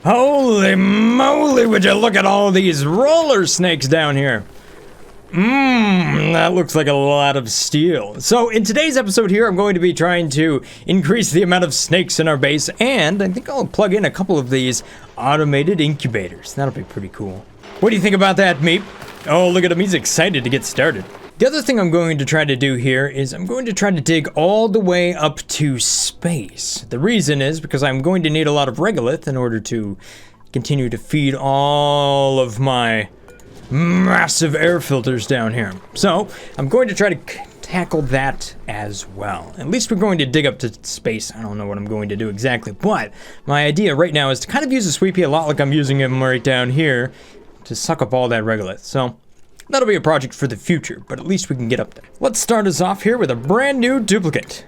Holy moly, would you look at all these roller snakes down here. That looks like a lot of steel. So in today's episode here, I'm going to be trying to increase the amount of snakes in our base, and I think I'll plug in a couple of these automated incubators. That'll be pretty cool. What do you think about that, Meep? Oh, look at him, he's excited to get started. The other thing I'm going to try to do here is I'm going to try to dig all the way up to space. The reason is because I'm going to need a lot of regolith in order to continue to feed all of my massive air filters down here. So I'm going to try to tackle that as well. At least we're going to dig up to space. I don't know what I'm going to do exactly, but my idea right now is to kind of use a sweepy a lot like I'm using him right down here to suck up all that regolith. So that'll be a project for the future, but at least we can get up there. Let's start us off here with a brand new duplicate.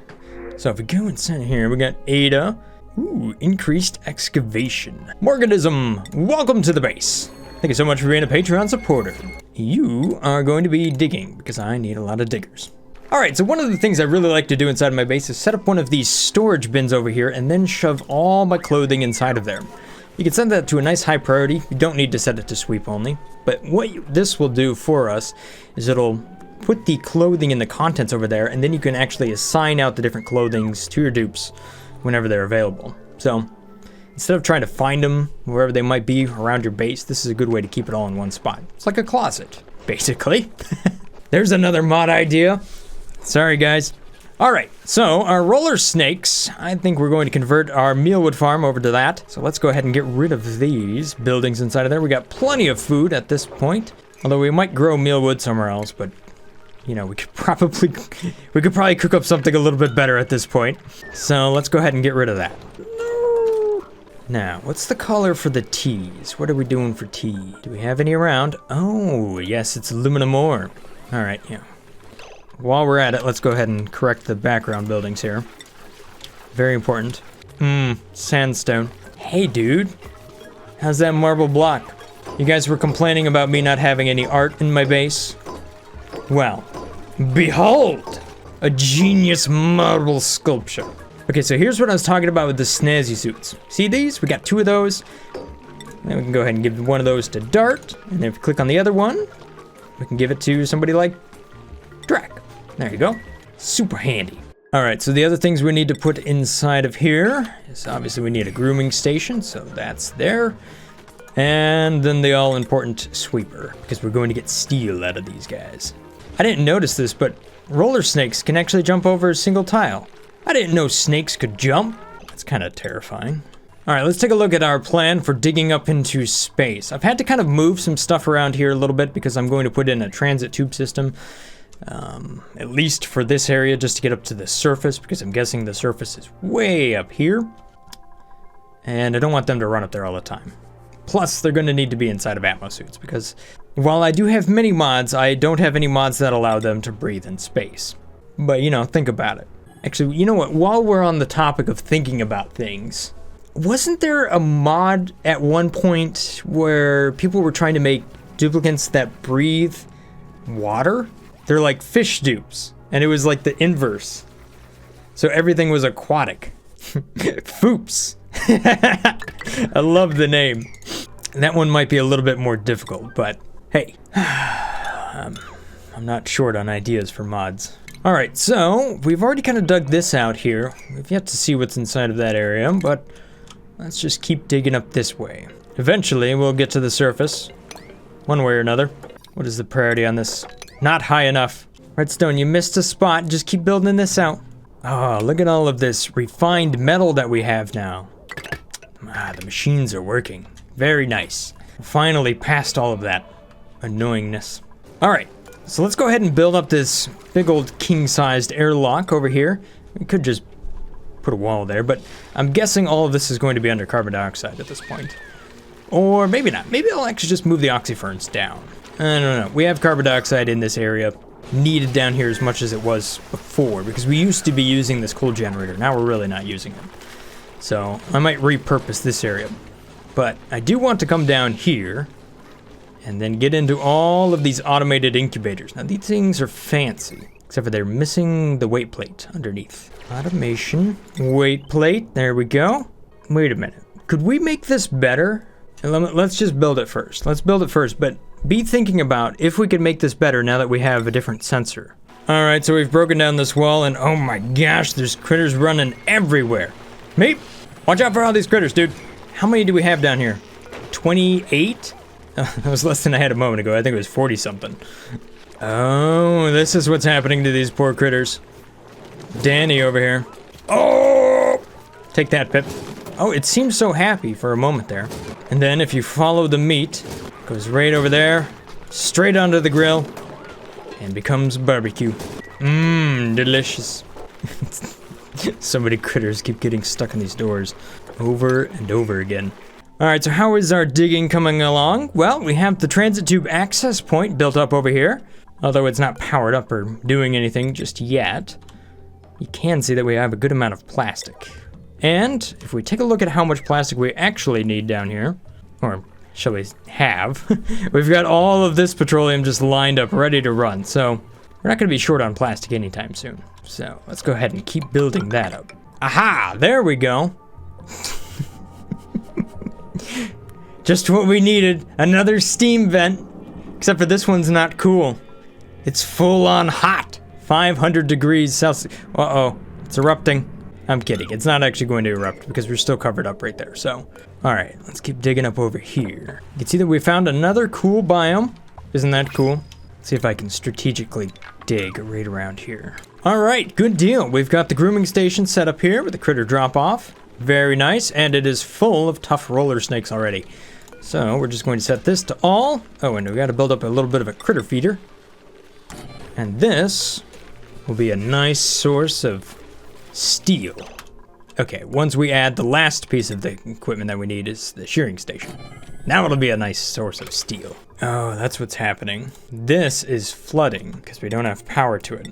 So if we go inside here, we got Ada. Ooh, increased excavation. Morganism, welcome to the base. Thank you so much for being a Patreon supporter. You are going to be digging because I need a lot of diggers. All right, so one of the things I really like to do inside my base is set up one of these storage bins over here and then shove all my clothing inside of there. You can set that to a nice high priority. You don't need to set it to sweep only. But what this will do for us is it'll put the clothing and the contents over there, and then you can actually assign out the different clothings to your dupes whenever they're available. So instead of trying to find them wherever they might be around your base, this is a good way to keep it all in one spot. It's like a closet, basically. There's another mod idea. Sorry, guys. All right, so our roller snakes, I think we're going to convert our mealwood farm over to that. So let's go ahead and get rid of these buildings inside of there. We got plenty of food at this point, although we might grow mealwood somewhere else, but you know, we could probably cook up something a little bit better at this point. So let's go ahead and get rid of that. Now, what's the color for the teas? What are we doing for tea? Do we have any around? Oh, yes, it's aluminum ore. All right, yeah. While we're at it, let's go ahead and correct the background buildings here. Very important. Sandstone. Hey, dude. How's that marble block? You guys were complaining about me not having any art in my base? Well, behold! A genius marble sculpture. Okay, so here's what I was talking about with the snazzy suits. See these? We got 2 of those. Then we can go ahead and give one of those to Dart. And then if we click on the other one, we can give it to somebody like Drac. There you go. Super handy. All right, so the other things we need to put inside of here is obviously we need a grooming station, so that's there. And then the all-important sweeper, because we're going to get steel out of these guys. I didn't notice this, but roller snakes can actually jump over a single tile. I didn't know snakes could jump. That's kind of terrifying. All right, let's take a look at our plan for digging up into space. I've had to kind of move some stuff around here a little bit because I'm going to put in a transit tube system. At least for this area, just to get up to the surface, because I'm guessing the surface is way up here. And I don't want them to run up there all the time. Plus, they're going to need to be inside of Atmo suits, because while I do have many mods, I don't have any mods that allow them to breathe in space. But, you know, think about it. Actually, you know what? While we're on the topic of thinking about things, wasn't there a mod at one point where people were trying to make duplicates that breathe water? They're like fish dupes, and it was like the inverse. So everything was aquatic. Foops. I love the name. That one might be a little bit more difficult, but hey, I'm not short on ideas for mods. All right, so we've already kind of dug this out here. We've yet to see what's inside of that area, but let's just keep digging up this way. Eventually, we'll get to the surface, one way or another. What is the priority on this? Not high enough. Redstone, you missed a spot. Just keep building this out. Oh, look at all of this refined metal that we have now. Ah, the machines are working. Very nice. Finally past all of that annoyingness. All right, so let's go ahead and build up this big old king-sized airlock over here. We could just put a wall there, but I'm guessing all of this is going to be under carbon dioxide at this point. Or maybe not. Maybe I'll actually just move the oxyferns down. I don't know. We have carbon dioxide in this area, needed down here as much as it was before, because we used to be using this coal generator. Now we're really not using it. So I might repurpose this area. But I do want to come down here and then get into all of these automated incubators. Now these things are fancy, except for they're missing the weight plate underneath. Automation, weight plate, there we go. Wait a minute. Could we make this better? Let's just build it first. Let's build it first, but be thinking about if we could make this better now that we have a different sensor. All right, so we've broken down this wall, and oh my gosh, there's critters running everywhere. Meep, watch out for all these critters, dude. How many do we have down here? 28? Oh, that was less than I had a moment ago. I think it was 40 something. Oh, this is what's happening to these poor critters. Danny over here. Oh! Take that, Pip. Oh, it seems so happy for a moment there. And then if you follow the meat, it goes right over there, straight onto the grill, and becomes barbecue. Mmm, delicious. So many critters keep getting stuck in these doors over and over again. All right, so how is our digging coming along? Well, we have the transit tube access point built up over here, although it's not powered up or doing anything just yet. You can see that we have a good amount of plastic. And if we take a look at how much plastic we actually need down here, or shall we have, we've got all of this petroleum just lined up, ready to run. So we're not going to be short on plastic anytime soon. So let's go ahead and keep building that up. Aha, there we go. Just what we needed, another steam vent, except for this one's not cool. It's full on hot, 500 degrees Celsius. Uh-oh, it's erupting. I'm kidding, it's not actually going to erupt because we're still covered up right there, so. All right, let's keep digging up over here. You can see that we found another cool biome. Isn't that cool? Let's see if I can strategically dig right around here. All right, good deal. We've got the grooming station set up here with the critter drop off. Very nice, and it is full of tough roller snakes already. So we're just going to set this to all. Oh, and we got to build up a little bit of a critter feeder. And this will be a nice source of steel. Okay, once we add the last piece of the equipment that we need is the shearing station. Now it'll be a nice source of steel. Oh, that's what's happening. This is flooding because we don't have power to it.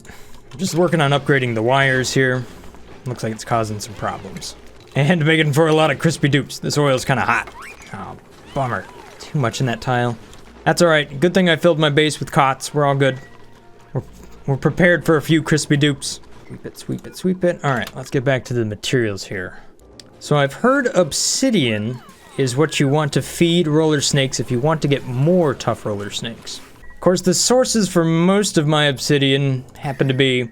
I'm just working on upgrading the wires here. Looks like it's causing some problems. And making for a lot of crispy dupes. This oil's kind of hot. Oh, bummer. Too much in that tile. That's all right. Good thing I filled my base with cots. We're all good. We're prepared for a few crispy dupes. Sweep it, sweep it, sweep it. All right, let's get back to the materials here. So I've heard obsidian is what you want to feed roller snakes if you want to get more tough roller snakes. Of course, the sources for most of my obsidian happen to be,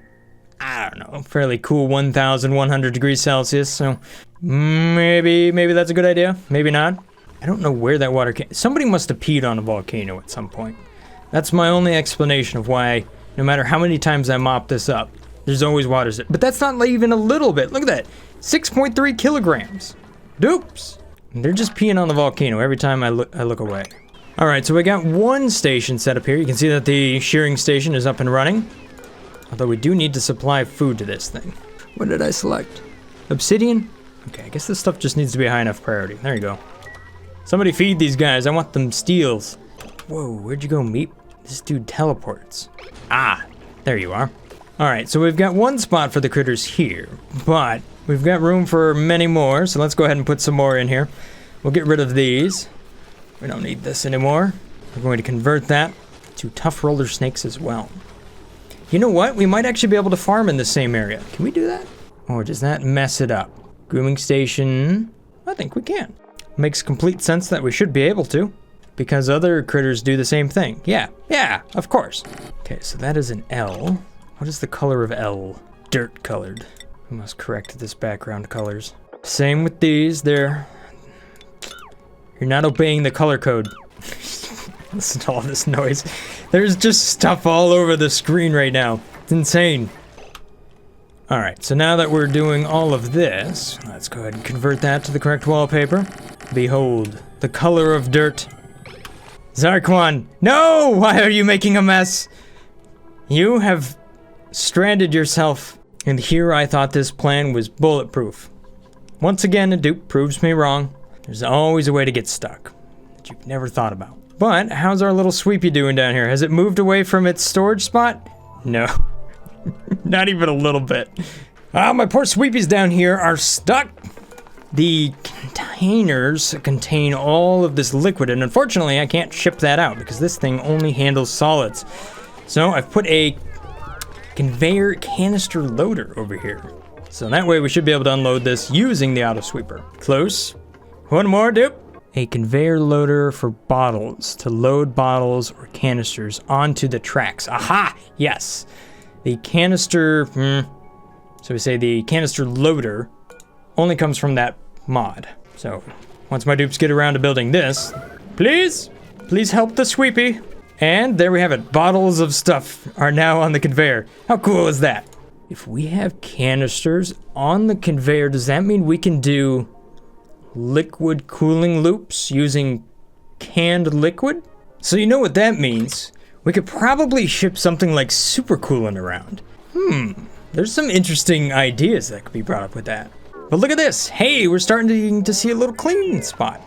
I don't know, fairly cool 1,100 degrees Celsius, so maybe that's a good idea, maybe not. I don't know where that water came. Somebody must have peed on a volcano at some point. That's my only explanation of why, no matter how many times I mop this up, there's always water. But that's not even a little bit. Look at that. 6.3 kilograms. Dupes. They're just peeing on the volcano every time I look away. All right, so we got one station set up here. You can see that the shearing station is up and running. Although we do need to supply food to this thing. What did I select? Obsidian? Okay, I guess this stuff just needs to be a high enough priority. There you go. Somebody feed these guys. I want them steels. Whoa, where'd you go, Meep? This dude teleports. Ah, there you are. All right, so we've got one spot for the critters here, but we've got room for many more, so let's go ahead and put some more in here. We'll get rid of these. We don't need this anymore. We're going to convert that to tough roller snakes as well. You know what? We might actually be able to farm in the same area. Can we do that? Or does that mess it up? Grooming station? I think we can. Makes complete sense that we should be able to, because other critters do the same thing. Yeah, of course. Okay, so that is an L. What is the color of L? Dirt colored. We must correct this background colors. Same with these. You're not obeying the color code. Listen to all this noise. There's just stuff all over the screen right now. It's insane. All right, so now that we're doing all of this, let's go ahead and convert that to the correct wallpaper. Behold, the color of dirt. Zarquan, no! Why are you making a mess? You have stranded yourself, and here I thought this plan was bulletproof. Once again, a dupe proves me wrong. There's always a way to get stuck that you've never thought about. But how's our little sweepy doing down here? Has it moved away from its storage spot? No, not even a little bit. My poor sweepies down here are stuck. The containers contain all of this liquid, and unfortunately I can't ship that out because this thing only handles solids. So I've put a conveyor canister loader over here. So that way we should be able to unload this using the auto sweeper. Close. One more, dupe. A conveyor loader for bottles to load bottles or canisters onto the tracks. Aha! Yes. The canister, so we say the canister loader only comes from that mod. So once my dupes get around to building this, please help the sweepy. And there we have it. Bottles of stuff are now on the conveyor. How cool is that? If we have canisters on the conveyor, does that mean we can do liquid cooling loops using canned liquid? So you know what that means. We could probably ship something like super coolant around. There's some interesting ideas that could be brought up with that. But look at this. Hey, we're starting to see a little clean spot.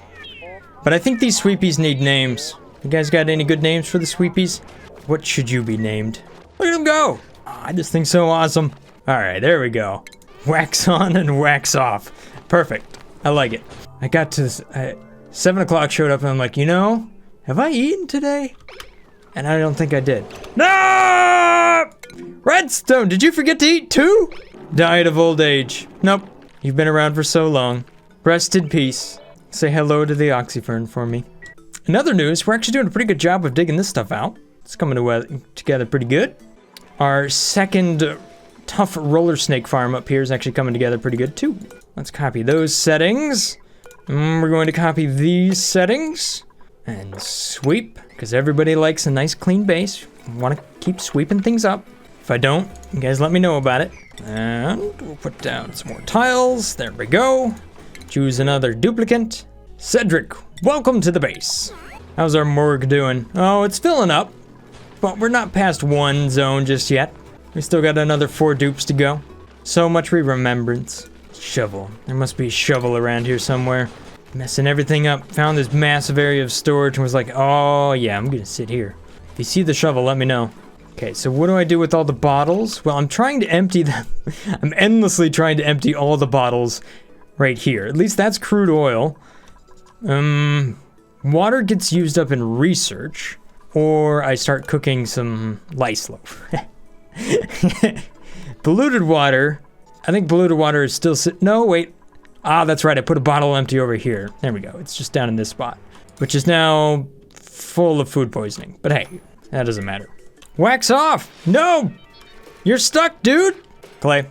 But I think these sweepies need names. You guys got any good names for the sweepies? What should you be named? Look at them go. Oh, this thing's so awesome. All right, there we go. Wax on and wax off. Perfect. I like it. I got to 7 o'clock showed up and I'm like, have I eaten today? And I don't think I did. No! Redstone, did you forget to eat too? Died of old age. Nope. You've been around for so long. Rest in peace. Say hello to the oxyfern for me. In other news, we're actually doing a pretty good job of digging this stuff out. It's coming together pretty good. Our second tough roller snake farm up here is actually coming together pretty good too. Let's copy those settings. We're going to copy these settings and sweep, because everybody likes a nice clean base. Want to keep sweeping things up. If I don't, you guys let me know about it. And we'll put down some more tiles. There we go. Choose another duplicate. Cedric, welcome to the base. How's our morgue doing? Oh, it's filling up, but we're not past one zone just yet. We still got another 4 dupes to go. So much remembrance. Shovel. There must be a shovel around here somewhere. Messing everything up. Found this massive area of storage and was like, oh yeah, I'm gonna sit here. If you see the shovel, let me know. Okay, so what do I do with all the bottles? Well, I'm trying to empty them. I'm endlessly trying to empty all the bottles right here. At least that's crude oil. Water gets used up in research, or I start cooking some lice loaf. Polluted water. I think polluted water is still no, wait. Ah, that's right. I put a bottle empty over here. There we go. It's just down in this spot, which is now full of food poisoning. But hey, that doesn't matter. Wax off. No, you're stuck, dude. Clay,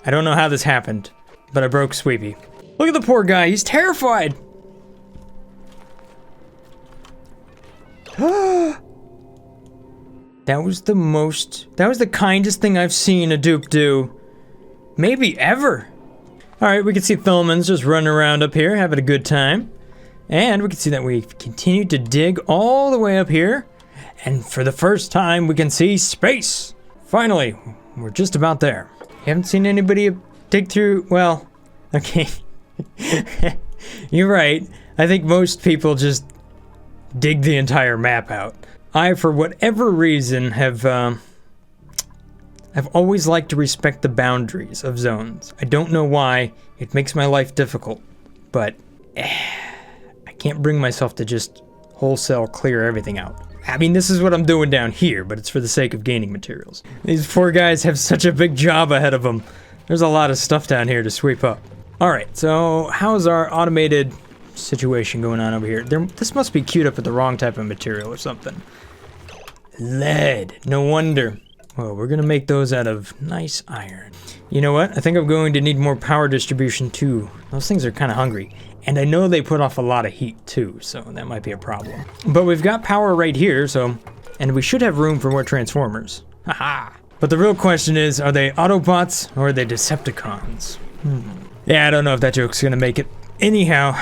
I don't know how this happened, but I broke Sweepy. Look at the poor guy. He's terrified. That was the kindest thing I've seen a dupe do. Maybe ever. All right, we can see Thulman's just running around up here, having a good time. And we can see that we've continued to dig all the way up here. And for the first time, we can see space. Finally, we're just about there. Haven't seen anybody dig through, well, okay. You're right. I think most people just dig the entire map out. I, for whatever reason, I've always liked to respect the boundaries of zones. I don't know why. It makes my life difficult, but I can't bring myself to just wholesale clear everything out. I mean, this is what I'm doing down here, but it's for the sake of gaining materials. These poor guys have such a big job ahead of them. There's a lot of stuff down here to sweep up. All right, so how's our automated situation going on over here? This must be queued up with the wrong type of material or something. Lead, no wonder. Well, we're gonna make those out of nice iron. You know what? I think I'm going to need more power distribution too. Those things are kind of hungry. And I know they put off a lot of heat too, so that might be a problem. But we've got power right here, and we should have room for more transformers. Haha. But the real question is, are they Autobots or are they Decepticons? Yeah, I don't know if that joke's gonna make it. Anyhow,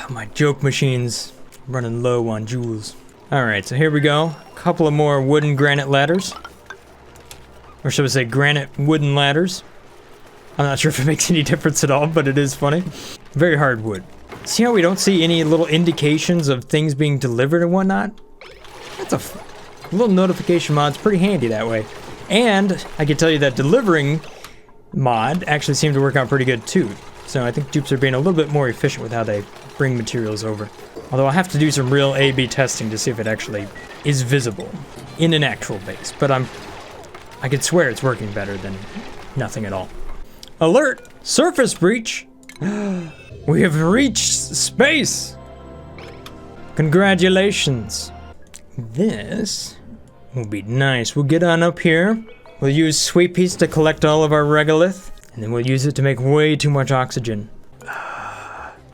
my joke machine's running low on joules. All right, so here we go. A couple of more wooden granite ladders. Or should I say granite wooden ladders? I'm not sure if it makes any difference at all, but it is funny. Very hard wood. See how we don't see any little indications of things being delivered and whatnot? That's a little notification mod's pretty handy that way. And I can tell you that delivering mod actually seemed to work out pretty good too. So I think dupes are being a little bit more efficient with how they bring materials over. Although I'll have to do some real A/B testing to see if it actually is visible in an actual base. But I could swear it's working better than nothing at all. Alert! Surface breach! We have reached space! Congratulations. This will be nice. We'll get on up here. We'll use Sweet Piece to collect all of our regolith, and then we'll use it to make way too much oxygen.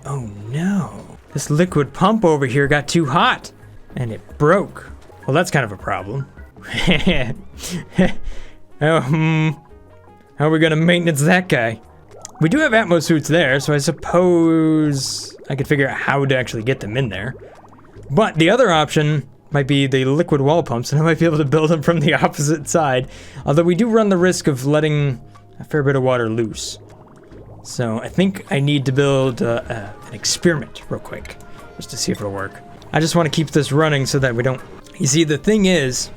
Oh no. This liquid pump over here got too hot, and it broke. Well, that's kind of a problem. How are we gonna maintenance that guy? We do have Atmos suits there, so I suppose I could figure out how to actually get them in there. But the other option might be the liquid wall pumps, and I might be able to build them from the opposite side. Although we do run the risk of letting a fair bit of water loose. So I think I need to build an experiment real quick, just to see if it'll work. I just want to keep this running so that we don't... You see, the thing is,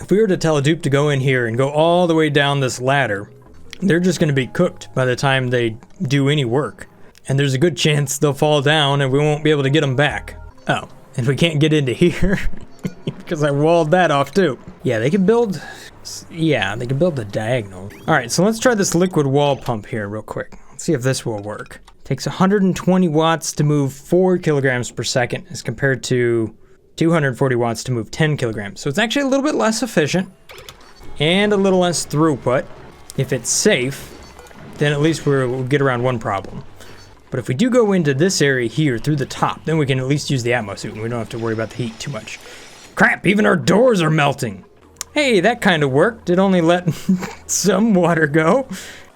if we were to tell a dupe to go in here and go all the way down this ladder, they're just going to be cooked by the time they do any work. And there's a good chance they'll fall down and we won't be able to get them back. Oh, and we can't get into here because I walled that off too. Yeah, they can build... Yeah, they can build the diagonal. All right, so let's try this liquid wall pump here real quick. Let's see if this will work. Takes 120 watts to move 4 kilograms per second as compared to 240 watts to move 10 kilograms. So it's actually a little bit less efficient and a little less throughput. If it's safe, then at least we'll get around one problem. But if we do go into this area here through the top, then we can at least use the Atmos suit and we don't have to worry about the heat too much. Crap, even our doors are melting. Hey, that kind of worked. It only let some water go.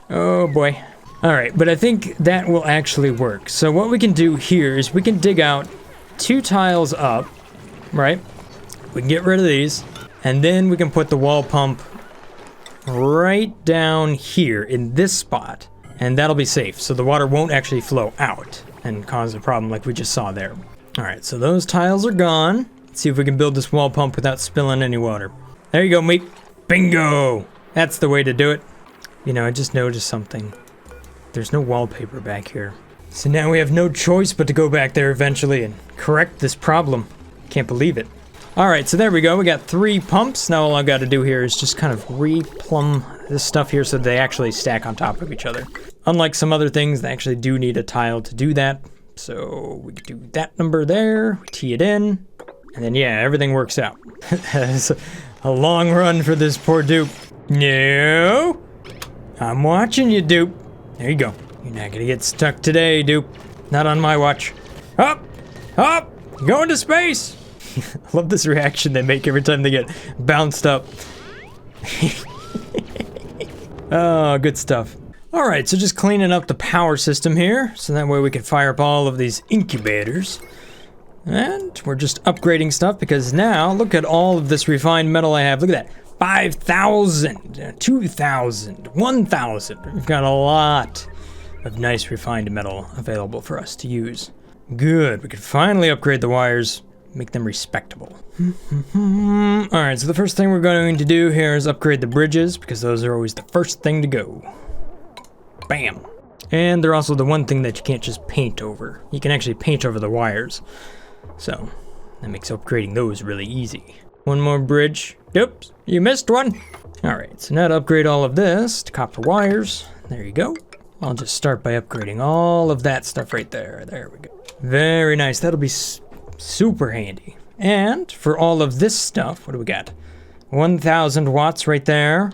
Oh boy. All right, but I think that will actually work. So what we can do here is we can dig out 2 tiles up, right? We can get rid of these, and then we can put the wall pump right down here in this spot, and that'll be safe. So the water won't actually flow out and cause a problem like we just saw there. All right, so those tiles are gone. Let's see if we can build this wall pump without spilling any water. There you go, mate. Bingo! That's the way to do it. You know, I just noticed something. There's no wallpaper back here. So now we have no choice but to go back there eventually and correct this problem. Can't believe it. All right, so there we go. We got 3 pumps. Now all I've got to do here is just kind of replumb this stuff here so they actually stack on top of each other. Unlike some other things, they actually do need a tile to do that. So we could do that number there, we tee it in, and then yeah, everything works out. It's a long run for this poor dupe. No, I'm watching you, dupe. There you go. You're not gonna get stuck today, dupe. Not on my watch. Up, up, going to space. I love this reaction they make every time they get bounced up. Oh, good stuff. All right, so just cleaning up the power system here, so that way we can fire up all of these incubators. And we're just upgrading stuff because now, look at all of this refined metal I have. Look at that. 5,000, 2,000, 1,000. We've got a lot of nice refined metal available for us to use. Good, we can finally upgrade the wires, make them respectable. All right, so the first thing we're going to do here is upgrade the bridges because those are always the first thing to go. Bam. And they're also the one thing that you can't just paint over. You can actually paint over the wires. So that makes upgrading those really easy. One more bridge. Oops, you missed one. All right, so now to upgrade all of this to copper wires. There you go. I'll just start by upgrading all of that stuff right there. There we go. Very nice. That'll be super handy. And for all of this stuff, what do we got? 1,000 watts right there.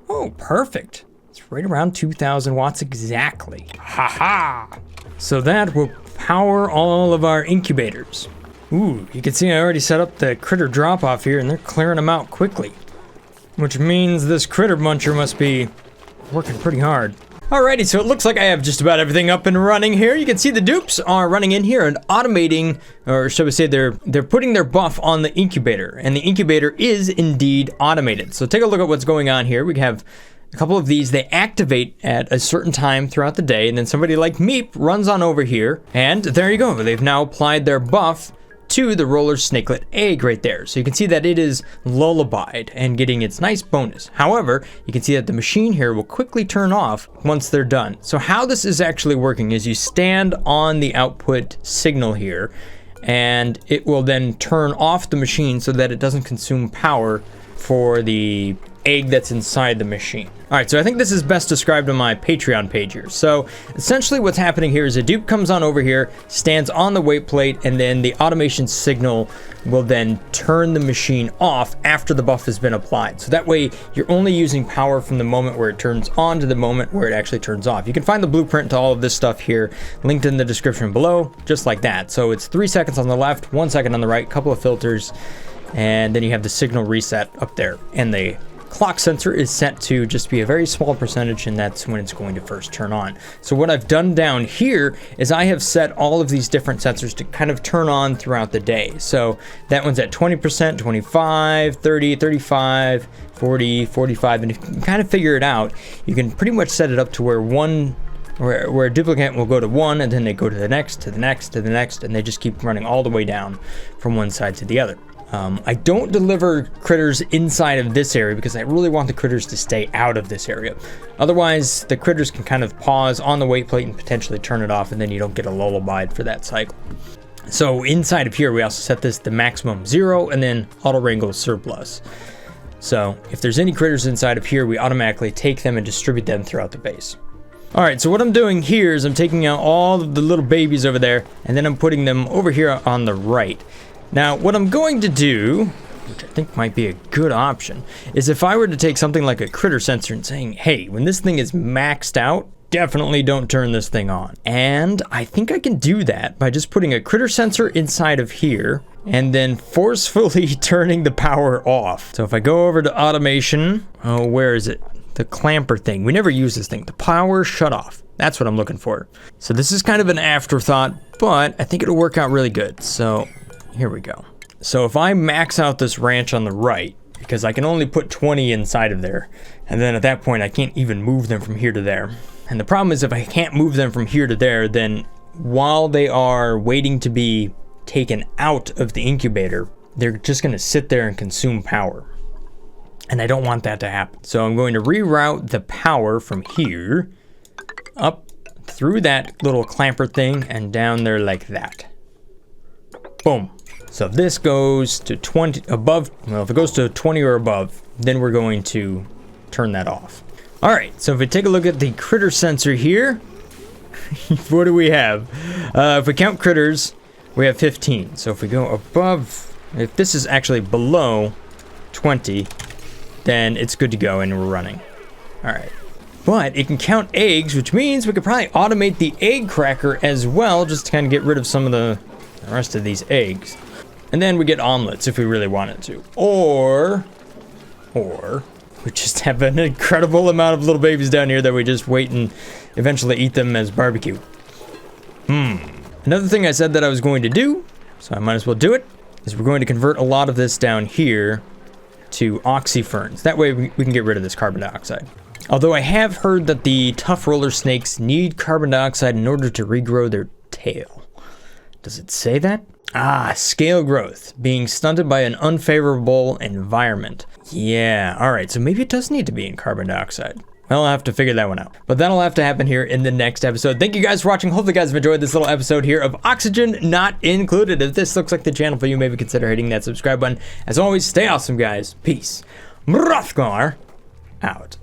Oh, perfect. It's right around 2,000 watts exactly. Ha-ha! So that will power all of our incubators. Ooh, you can see I already set up the critter drop-off here, and they're clearing them out quickly. Which means this critter muncher must be working pretty hard. Alrighty, so it looks like I have just about everything up and running here. You can see the dupes are running in here and automating, or shall we say they're putting their buff on the incubator, and the incubator is indeed automated. So take a look at what's going on here. We have a couple of these. They activate at a certain time throughout the day, and then somebody like Meep runs on over here, and there you go. They've now applied their buff to the roller snakelet egg right there. So you can see that it is lullabied and getting its nice bonus. However, you can see that the machine here will quickly turn off once they're done. So how this is actually working is you stand on the output signal here, and it will then turn off the machine so that it doesn't consume power for the egg that's inside the machine. All right, so I think this is best described on my Patreon page here. So essentially what's happening here is a dupe comes on over here, stands on the weight plate, and then the automation signal will then turn the machine off after the buff has been applied. So that way you're only using power from the moment where it turns on to the moment where it actually turns off. You can find the blueprint to all of this stuff here linked in the description below, just like that. So it's 3 seconds on the left, 1 second on the right, couple of filters, and then you have the signal reset up there. And the clock sensor is set to just be a very small percentage, and that's when it's going to first turn on. So what I've done down here is I have set all of these different sensors to kind of turn on throughout the day. So that one's at 20%, 25, 30, 35, 40, 45, and if you can kind of figure it out, you can pretty much set it up to where where a duplicate will go to 1, and then they go to the next, to the next, to the next, and they just keep running all the way down from one side to the other. I don't deliver critters inside of this area because I really want the critters to stay out of this area. Otherwise, the critters can kind of pause on the weight plate and potentially turn it off, and then you don't get a lullaby for that cycle. So inside of here, we also set this to maximum 0 and then auto wrangle surplus. So if there's any critters inside of here, we automatically take them and distribute them throughout the base. All right, so what I'm doing here is I'm taking out all of the little babies over there, and then I'm putting them over here on the right. Now, what I'm going to do, which I think might be a good option, is if I were to take something like a critter sensor and saying, hey, when this thing is maxed out, definitely don't turn this thing on. And I think I can do that by just putting a critter sensor inside of here and then forcefully turning the power off. So if I go over to automation, oh, where is it? The clamper thing. We never use this thing. The power shut off. That's what I'm looking for. So this is kind of an afterthought, but I think it'll work out really good. So here we go. So if I max out this ranch on the right, because I can only put 20 inside of there, and then at that point I can't even move them from here to there. And the problem is if I can't move them from here to there, then while they are waiting to be taken out of the incubator, they're just gonna sit there and consume power. And I don't want that to happen. So I'm going to reroute the power from here up through that little clamper thing and down there like that. Boom. So if this goes to 20 above, well, if it goes to 20 or above, then we're going to turn that off. All right, so if we take a look at the critter sensor here, what do we have? If we count critters, we have 15. So if we go above, if this is actually below 20, then it's good to go and we're running. All right. But it can count eggs, which means we could probably automate the egg cracker as well, just to kind of get rid of some of the rest of these eggs. And then we get omelets if we really wanted to. Or we just have an incredible amount of little babies down here that we just wait and eventually eat them as barbecue. Another thing I said that I was going to do, so I might as well do it, is we're going to convert a lot of this down here to oxyferns. That way we can get rid of this carbon dioxide. Although I have heard that the tough roller snakes need carbon dioxide in order to regrow their tail. Does it say that? Ah, scale growth, being stunted by an unfavorable environment. Yeah, all right, so maybe it does need to be in carbon dioxide. Well, I'll have to figure that one out. But that'll have to happen here in the next episode. Thank you guys for watching. Hopefully you guys have enjoyed this little episode here of Oxygen Not Included. If this looks like the channel for you, maybe consider hitting that subscribe button. As always, stay awesome, guys. Peace. Brothgar out.